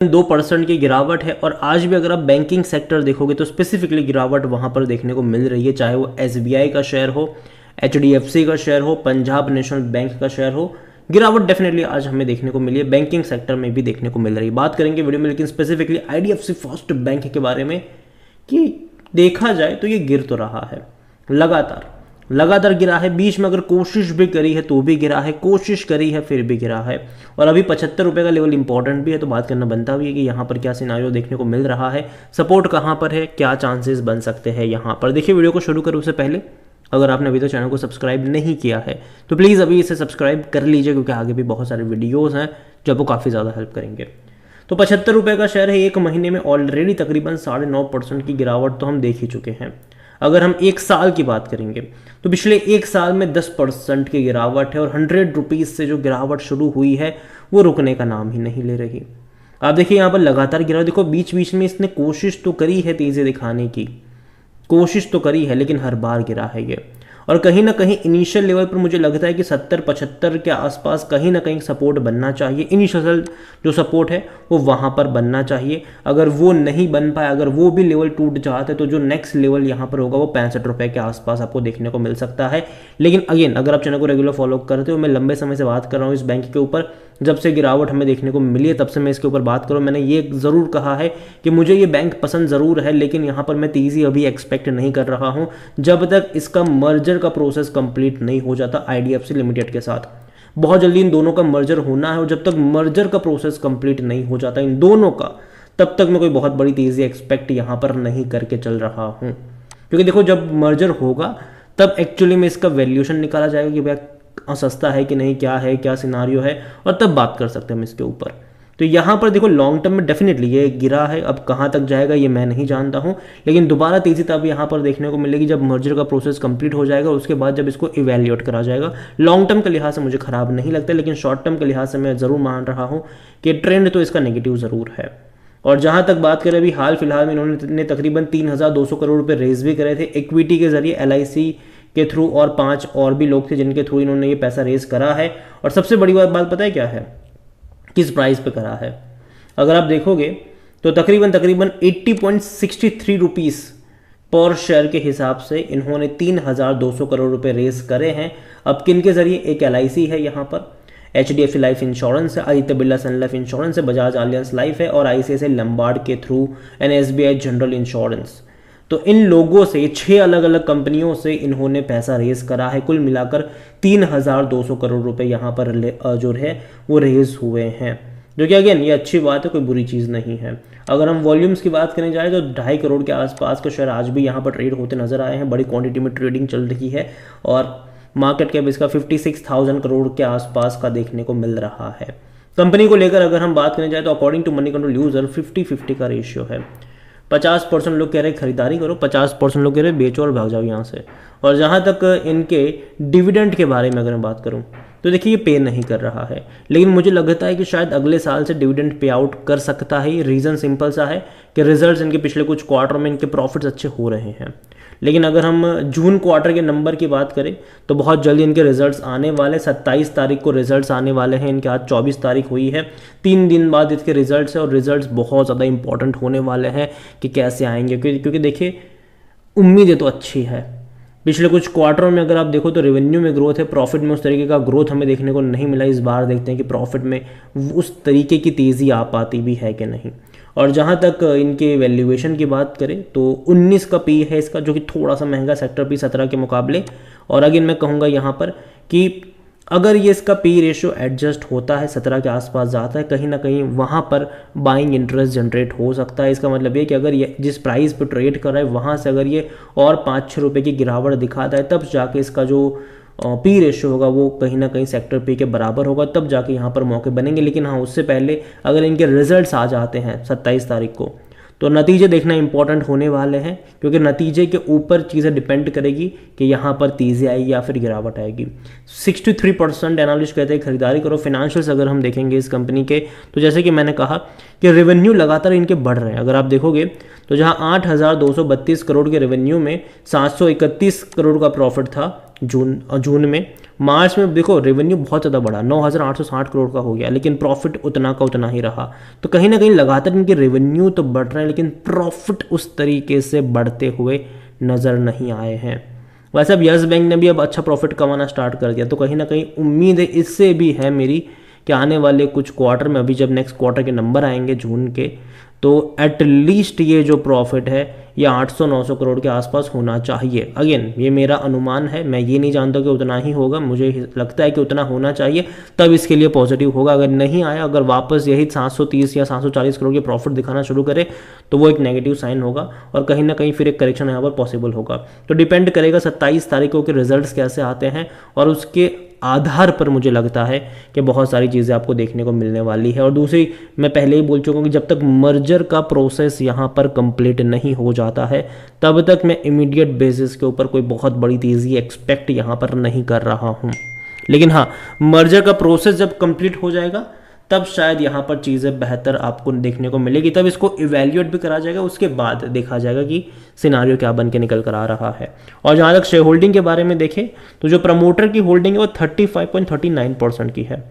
2% की गिरावट है। और आज भी अगर आप बैंकिंग सेक्टर देखोगे तो स्पेसिफिकली गिरावट वहाँ पर देखने को मिल रही है, चाहे वो SBI का शेयर हो, HDFC का शेयर हो, पंजाब नेशनल बैंक का शेयर हो, गिरावट डेफिनेटली आज हमें देखने को मिली है। बैंकिंग सेक्टर में भी देखने को मिल रही है। बात करेंगे वीडियो में लेकिन स्पेसिफिकली IDFC फर्स्ट बैंक के बारे में कि देखा जाए तो ये गिर तो रहा है, लगातार गिरा है। बीच में अगर कोशिश भी करी है तो भी गिरा है, कोशिश करी है फिर भी गिरा है। और अभी 75 रुपये का लेवल इंपॉर्टेंट भी है, तो बात करना बनता भी है कि यहाँ पर क्या सिनारियो देखने को मिल रहा है, सपोर्ट कहाँ पर है, क्या चांसेस बन सकते हैं यहाँ पर। देखिए वीडियो को शुरू करूँ उससे पहले अगर आपने अभी तक चैनल को सब्सक्राइब नहीं किया है तो प्लीज़ अभी इसे सब्सक्राइब कर लीजिए, क्योंकि आगे भी बहुत सारे वीडियोज़ हैं जो आपको काफ़ी ज़्यादा हेल्प करेंगे। तो 75 रुपये का शेयर है, एक महीने में ऑलरेडी तकरीबन 9.5% की गिरावट तो हम देख ही चुके हैं। अगर हम एक साल की बात करेंगे तो पिछले एक साल में 10% की गिरावट है, और 100 रुपीज़ से जो गिरावट शुरू हुई है वो रुकने का नाम ही नहीं ले रही। आप देखिए यहाँ पर लगातार गिरावट, देखो बीच बीच में इसने कोशिश तो करी है तेज़ी दिखाने की, कोशिश तो करी है, लेकिन हर बार गिरा है ये। और कहीं ना कहीं इनिशियल लेवल पर मुझे लगता है कि 70-75 के आसपास कहीं ना कहीं सपोर्ट बनना चाहिए। इनिशियल जो सपोर्ट है वो वहाँ पर बनना चाहिए। अगर वो नहीं बन पाया, अगर वो भी लेवल टूट जाता है तो जो नेक्स्ट लेवल यहाँ पर होगा वो 65 रुपये के आसपास आपको देखने को मिल सकता है। लेकिन अगेन अगर आप चैनल को रेगुलर फॉलो करते हो, मैं लंबे समय से बात कर रहा हूँ इस बैंक के ऊपर, जब से गिरावट हमें देखने को मिली है तब से मैं इसके ऊपर बात करूँ। मैंने ये ज़रूर कहा है कि मुझे ये बैंक पसंद ज़रूर है, लेकिन यहाँ पर मैं तेज़ी अभी एक्सपेक्ट नहीं कर रहा हूँ जब तक इसका मर्जर का प्रोसेस कंप्लीट नहीं हो जाता IDFC लिमिटेड के साथ। बहुत जल्दी इन दोनों का मर्जर होना है, और जब तक मर्जर का प्रोसेस कंप्लीट नहीं हो जाता इन दोनों का, तब तक मैं कोई बहुत बड़ी तेज़ी एक्सपेक्ट यहाँ पर नहीं करके चल रहा हूँ। क्योंकि देखो जब मर्जर होगा तब एक्चुअली में इसका वैल्यूएशन निकाला जाएगा कि भैया सस्ता है कि नहीं, क्या है, क्या सिनारियो है, और तब बात कर सकते हैं हम इसके ऊपर। तो यहाँ पर देखो लॉन्ग टर्म में डेफिनेटली ये गिरा है, अब कहाँ तक जाएगा ये मैं नहीं जानता हूँ, लेकिन दोबारा तेज़ी तब यहाँ पर देखने को मिलेगी जब मर्जर का प्रोसेस कंप्लीट हो जाएगा, उसके बाद जब इसको इवैल्यूएट करा जाएगा। लॉन्ग टर्म के लिहाज से मुझे खराब नहीं लगता, लेकिन शॉर्ट टर्म के लिहाज से मैं ज़रूर मान रहा हूँ कि ट्रेंड तो इसका नेगेटिव ज़रूर है। और जहाँ तक बात करें अभी हाल फिलहाल में इन्होंने तकरीबन 3,200 करोड़ रुपये रेज भी करे थे इक्विटी के जरिए, LIC के थ्रू, और 5 और भी लोग थे जिनके थ्रू इन्होंने ये पैसा रेज करा है। और सबसे बड़ी बात पता है क्या है, किस प्राइस पे करा है? अगर आप देखोगे तो तकरीबन 80.63 रुपीज़ पर शेयर के हिसाब से इन्होंने 3,200 करोड़ रुपए रेज करे हैं। अब किन के जरिए? एक LIC है यहाँ पर, HDFC लाइफ इंश्योरेंस है, आदित्य बिरला सन लाइफ इंश्योरेंस है, बजाज आलियांस लाइफ है, और ICICI लंबार्ड के through and SBI general insurance. तो इन लोगों से 6 अलग अलग कंपनियों से इन्होंने पैसा रेज करा है। कुल मिलाकर 3,200 करोड़ रुपए यहाँ पर जो है वो रेज हुए हैं, जो कि अगेन ये अच्छी बात है, कोई बुरी चीज़ नहीं है। अगर हम वॉल्यूम्स की बात करने जाए तो 2.5 करोड़ के आसपास के शेयर आज भी यहाँ पर ट्रेड होते नजर आए हैं। बड़ी क्वांटिटी में ट्रेडिंग चल रही है, और मार्केट कैप इसका 56,000 करोड़ के आसपास का देखने को मिल रहा है। कंपनी को लेकर अगर हम बात करने जाए तो according to Moneycontrol user 50-50 का रेशियो है। 50% लोग कह रहे हैं खरीदारी करो, 50% लोग कह रहे हैं बेचो और भाग जाओ यहाँ से। और जहाँ तक इनके डिविडेंड के बारे में अगर मैं बात करूँ तो देखिए ये पे नहीं कर रहा है, लेकिन मुझे लगता है कि शायद अगले साल से डिविडेंड पे आउट कर सकता है। रीज़न सिंपल सा है कि रिजल्ट्स इनके पिछले कुछ क्वार्टर में इनके प्रॉफिट्स अच्छे हो रहे हैं। लेकिन अगर हम जून क्वार्टर के नंबर की बात करें तो बहुत जल्दी इनके रिजल्ट्स आने वाले, 27 तारीख को रिजल्ट्स आने वाले हैं इनके, आज 24 तारीख हुई है, 3 दिन बाद इसके रिजल्ट्स है। और रिजल्ट्स बहुत ज़्यादा इंपॉर्टेंट होने वाले हैं कि कैसे आएंगे, क्योंकि देखिए उम्मीदें तो अच्छी है। पिछले कुछ क्वार्टरों में अगर आप देखो तो रेवेन्यू में ग्रोथ है, प्रॉफिट में उस तरीके का ग्रोथ हमें देखने को नहीं मिला। इस बार देखते हैं कि प्रॉफिट में उस तरीके की तेज़ी आ पाती भी है कि नहीं। और जहाँ तक इनके वैल्यूएशन की बात करें तो 19 का पी है इसका, जो कि थोड़ा सा महंगा सेक्टर पी 17 के मुकाबले। और अगेन मैं कहूँगा यहाँ पर कि अगर ये इसका पी रेशियो एडजस्ट होता है, 17 के आसपास जाता है, कहीं ना कहीं वहाँ पर बाइंग इंटरेस्ट जनरेट हो सकता है। इसका मतलब ये कि अगर ये जिस प्राइस पर ट्रेड कर रहा है वहाँ से अगर ये और 5-6 रुपये की गिरावट दिखाता है, तब जाके इसका जो पी रेशियो होगा वो कहीं ना कहीं सेक्टर पी के बराबर होगा, तब जाके यहाँ पर मौके बनेंगे। लेकिन हाँ, उससे पहले अगर इनके रिजल्ट्स आ जाते हैं 27 तारीख को, तो नतीजे देखना इंपॉर्टेंट होने वाले हैं, क्योंकि नतीजे के ऊपर चीज़ें डिपेंड करेगी कि यहाँ पर तेज़ी आएगी या फिर गिरावट आएगी। 63% एनालिस्ट कहते हैं खरीदारी करो। फिनेंशियल्स अगर हम देखेंगे इस कंपनी के, तो जैसे कि मैंने कहा कि रेवेन्यू लगातार इनके बढ़ रहे हैं। अगर आप देखोगे तो जहाँ 8,232 करोड़ के रेवेन्यू में 731 करोड़ का प्रॉफिट था जून में। मार्च में देखो रेवेन्यू बहुत ज़्यादा बढ़ा, 9,860 करोड़ का हो गया, लेकिन प्रॉफिट उतना का उतना ही रहा। तो कहीं ना कहीं लगातार इनकी रेवेन्यू तो बढ़ रहा है, लेकिन प्रॉफिट उस तरीके से बढ़ते हुए नज़र नहीं आए हैं। वैसे अब यस बैंक ने भी अब अच्छा प्रॉफिट कमाना स्टार्ट कर दिया, तो कहीं ना कहीं उम्मीद है इससे भी है मेरी कि आने वाले कुछ क्वार्टर में, अभी जब नेक्स्ट क्वार्टर के नंबर आएंगे जून के, तो एटलीस्ट ये जो प्रॉफिट है ये 800-900 करोड़ के आसपास होना चाहिए। अगेन ये मेरा अनुमान है, मैं ये नहीं जानता कि उतना ही होगा, मुझे लगता है कि उतना होना चाहिए, तब इसके लिए पॉजिटिव होगा। अगर नहीं आया, अगर वापस यही 730 या 740 करोड़ के प्रॉफिट दिखाना शुरू करे, तो वो एक नेगेटिव साइन होगा और कहीं ना कहीं फिर एक करेक्शन यहाँ पर पॉसिबल होगा। तो डिपेंड करेगा 27 तारीखों के रिजल्ट्स कैसे आते हैं, और उसके आधार पर मुझे लगता है कि बहुत सारी चीज़ें आपको देखने को मिलने वाली है। और दूसरी, मैं पहले ही बोल चुका हूँ कि जब तक मर्जर का प्रोसेस यहाँ पर कंप्लीट नहीं हो जाता है, तब तक मैं इमीडिएट बेसिस के ऊपर कोई बहुत बड़ी तेज़ी एक्सपेक्ट यहाँ पर नहीं कर रहा हूँ। लेकिन हाँ, मर्जर का प्रोसेस जब कंप्लीट हो जाएगा, तब शायद यहाँ पर चीज़ें बेहतर आपको देखने को मिलेगी, तब इसको इवैल्यूएट भी करा जाएगा, उसके बाद देखा जाएगा कि सिनारियो क्या बन के निकल कर आ रहा है। और जहाँ तक शेयर होल्डिंग के बारे में देखें, तो जो प्रमोटर की होल्डिंग है वो 35.39% की है।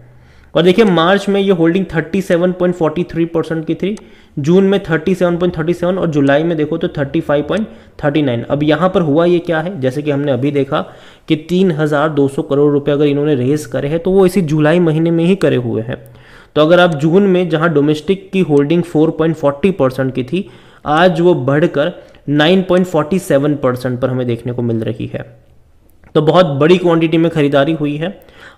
और देखिए मार्च में ये होल्डिंग 37.43% की थी, जून में 37.37 और जुलाई में देखो तो 35.39। अब यहाँ पर हुआ ये क्या है, जैसे कि हमने अभी देखा कि 3,200 करोड़ रुपए अगर इन्होंने रेज करे हैं, तो वो इसी जुलाई महीने में ही करे हुए हैं। तो अगर आप जून में जहां डोमेस्टिक की होल्डिंग 4.40% की थी, आज वो बढ़कर 9.47% पर हमें देखने को मिल रही है। तो बहुत बड़ी क्वांटिटी में खरीदारी हुई है।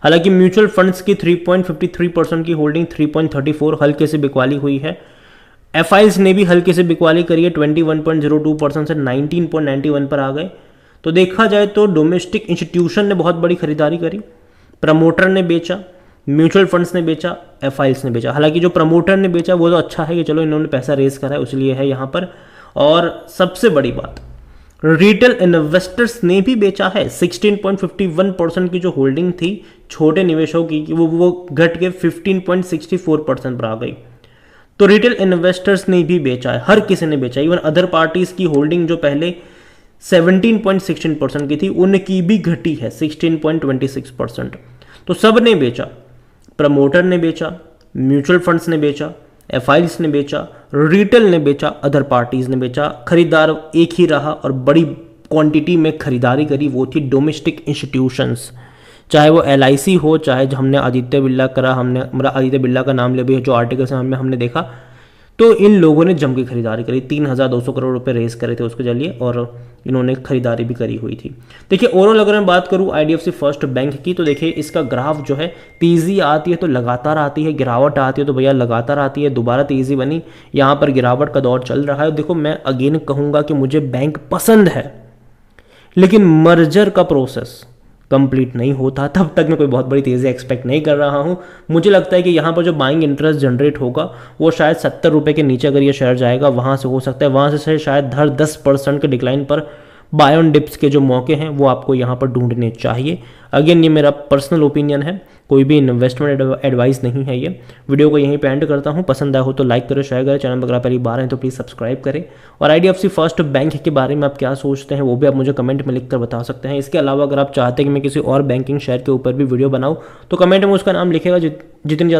हालांकि म्यूचुअल फंड्स की 3.53% की होल्डिंग 3.34 हल्के से बिकवाली हुई है। एफआईज ने भी हल्के से बिकवाली करी है, 21.02% से 19.91 पर आ गए। तो देखा जाए तो डोमेस्टिक इंस्टीट्यूशन ने बहुत बड़ी खरीदारी करी, प्रमोटर ने बेचा, म्यूचुअल फंड्स ने बेचा, एफआईएस ने बेचा। हालांकि जो प्रमोटर ने बेचा वो तो अच्छा है कि चलो इन्होंने पैसा रेज करा है, इसलिए है यहाँ पर। और सबसे बड़ी बात, रिटेल इन्वेस्टर्स ने भी बेचा है। 16.51% की जो होल्डिंग थी छोटे निवेशकों की, वो घट के 15.64% पर आ गई। तो रिटेल इन्वेस्टर्स ने भी बेचा है, हर किसी ने बेचा। इवन अदर पार्टीज की होल्डिंग जो पहले 17.16% की थी, उनकी भी घटी है 16.26%। तो सब ने बेचा, प्रमोटर ने बेचा, म्यूचुअल फंड्स ने बेचा, एफआईज ने बेचा, रिटेल ने बेचा, अदर पार्टीज ने बेचा। खरीदार एक ही रहा और बड़ी क्वांटिटी में खरीदारी करी, वो थी डोमेस्टिक इंस्टीट्यूशंस। चाहे वो एलआईसी हो, चाहे जो हमने आदित्य बिरला करा, हमने आदित्य बिरला का नाम ले भी जो आर्टिकल्स में हमने देखा, तो इन लोगों ने जम की खरीदारी करी। 3,200 करोड़ रुपए रेस करे थे उसके जरिए, और इन्होंने खरीदारी भी करी हुई थी। देखिए ओवरऑल अगर मैं बात करूं आईडीएफसी फर्स्ट बैंक की, तो देखिए इसका ग्राफ जो है, तेजी आती है तो लगातार आती है, गिरावट आती है तो भैया लगातार आती है। दोबारा तेजी बनी, यहाँ पर गिरावट का दौर चल रहा है। देखो मैं अगेन कहूँगा कि मुझे बैंक पसंद है, लेकिन मर्जर का प्रोसेस कंप्लीट नहीं होता तब तक मैं कोई बहुत बड़ी तेज़ी एक्सपेक्ट नहीं कर रहा हूं। मुझे लगता है कि यहाँ पर जो बाइंग इंटरेस्ट जनरेट होगा वो शायद 70 रुपये के नीचे अगर ये शेयर जाएगा, वहाँ से हो सकता है, वहाँ से शायद 10% के डिक्लाइन पर बाय ऑन डिप्स के जो मौके हैं वो आपको यहाँ पर ढूंढने चाहिए। अगेन ये मेरा पर्सनल ओपिनियन है, कोई भी इन्वेस्टमेंट एडवाइस नहीं है ये। वीडियो को यहीं पे एंड करता हूँ। पसंद आया हो तो लाइक करें, शेयर करें, चैनल पर अगर पहली बार हैं तो प्लीज़ सब्सक्राइब करें। और आईडीएफसी फर्स्ट बैंक के बारे में आप क्या सोचते हैं वो भी आप मुझे कमेंट में लिखकर बता सकते हैं। इसके अलावा अगर आप चाहते हैं कि मैं किसी और बैंकिंग शेयर के ऊपर भी वीडियो बनाऊँ तो कमेंट में उसका नाम लिखेगा। जितनी